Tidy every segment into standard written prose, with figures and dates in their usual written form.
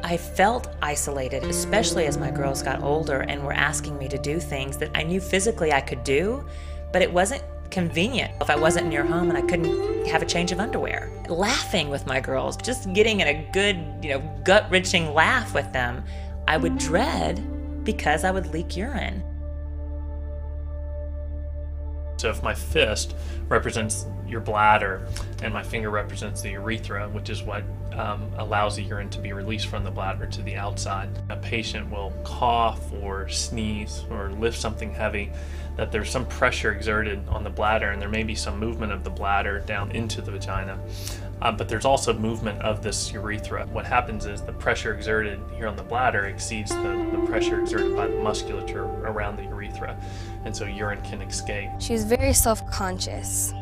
I felt isolated, especially as my girls got older and were asking me to do things that I knew physically I could do, but it wasn't convenient if I wasn't near home and I couldn't have a change of underwear. Laughing with my girls, just getting in a good, gut-wrenching laugh with them, I would dread because I would leak urine. So if my fist represents your bladder and my finger represents the urethra, which is what allows the urine to be released from the bladder to the outside, a patient will cough or sneeze or lift something heavy, that there's some pressure exerted on the bladder, and there may be some movement of the bladder down into the vagina. But there's also movement of this urethra. What happens is the pressure exerted here on the bladder exceeds the pressure exerted by the musculature around the urethra, and so urine can escape. She was very self-conscious,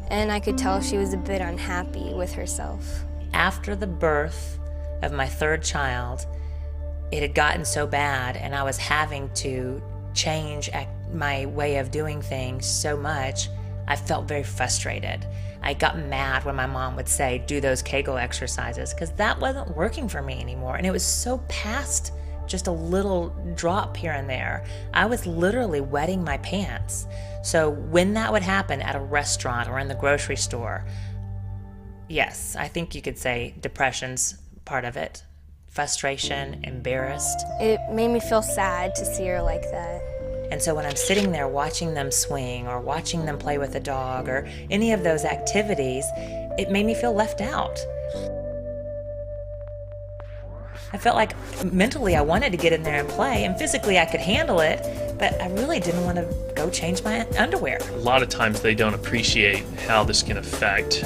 and I could tell she was a bit unhappy with herself. After the birth of my third child, it had gotten so bad, and I was having to change my way of doing things so much, I felt very frustrated. I got mad when my mom would say, do those Kegel exercises, because that wasn't working for me anymore. And it was so past just a little drop here and there. I was literally wetting my pants. So when that would happen at a restaurant or in the grocery store, yes, I think you could say depression's part of it. Frustration, embarrassed. It made me feel sad to see her like that. And so when I'm sitting there watching them swing or watching them play with a dog or any of those activities, it made me feel left out. I felt like mentally I wanted to get in there and play, and physically I could handle it, but I really didn't want to go change my underwear. A lot of times they don't appreciate how this can affect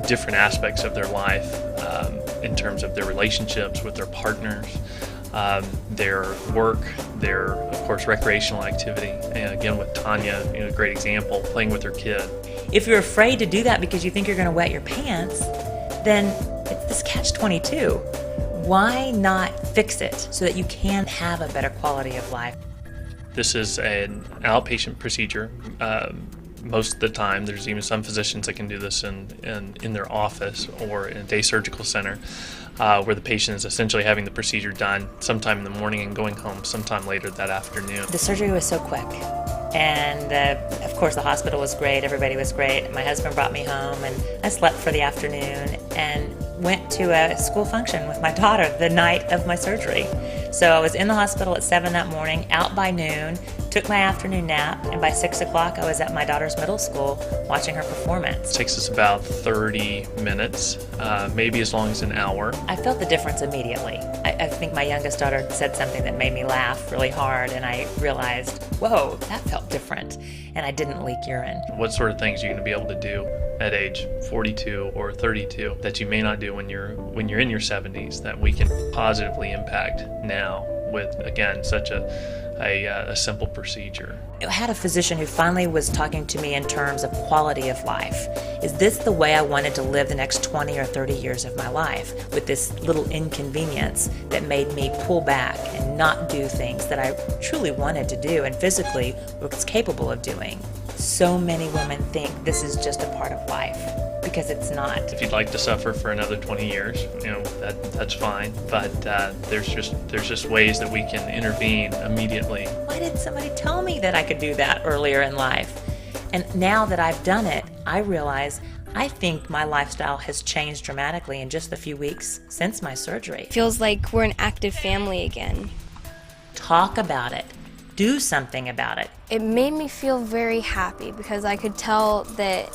different aspects of their life in terms of their relationships with their partners, their work, their, of course, recreational activity. And again, with Tanya, a great example, playing with her kid. If you're afraid to do that because you think you're going to wet your pants, then it's this catch-22. Why not fix it so that you can have a better quality of life? This is an outpatient procedure. Most of the time, there's even some physicians that can do this in their office or in a day surgical center, where the patient is essentially having the procedure done sometime in the morning and going home sometime later that afternoon. The surgery was so quick, and of course the hospital was great, everybody was great. My husband brought me home, and I slept for the afternoon and went to a school function with my daughter the night of my surgery. So I was in the hospital at 7 that morning, out by noon, took my afternoon nap, and by 6 o'clock I was at my daughter's middle school watching her performance. It takes us about 30 minutes, maybe as long as an hour. I felt the difference immediately. I think my youngest daughter said something that made me laugh really hard, and I realized, whoa, that felt different, and I didn't leak urine. What sort of things are you going to be able to do at age 42 or 32 that you may not do when you're in your 70s that we can positively impact now with, again, such a simple procedure? I had a physician who finally was talking to me in terms of quality of life. Is this the way I wanted to live the next 20 or 30 years of my life, with this little inconvenience that made me pull back and not do things that I truly wanted to do and physically was capable of doing? So many women think this is just a part of life, because it's not. If you'd like to suffer for another 20 years, that's fine. But there's just ways that we can intervene immediately. Why didn't somebody tell me that I could do that earlier in life? And now that I've done it, I realize I think my lifestyle has changed dramatically in just the few weeks since my surgery. Feels like we're an active family again. Talk about it. Do something about it. It made me feel very happy because I could tell that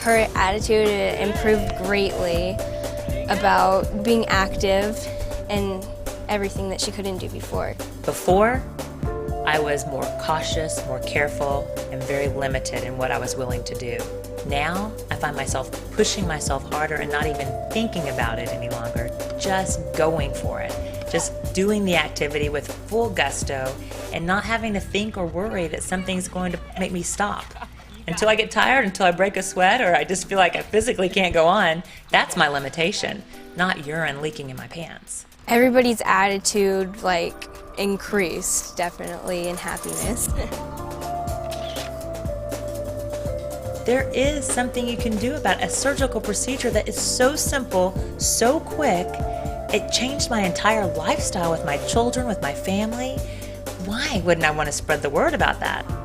her attitude improved greatly about being active and everything that she couldn't do before. Before, I was more cautious, more careful, and very limited in what I was willing to do. Now, I find myself pushing myself harder and not even thinking about it any longer, just going for it. Just doing the activity with full gusto and not having to think or worry that something's going to make me stop. Until I get tired, until I break a sweat, or I just feel like I physically can't go on, that's my limitation, not urine leaking in my pants. Everybody's attitude, increased, definitely, in happiness. There is something you can do about a surgical procedure that is so simple, so quick, It changed my entire lifestyle with my children, with my family. Why wouldn't I want to spread the word about that?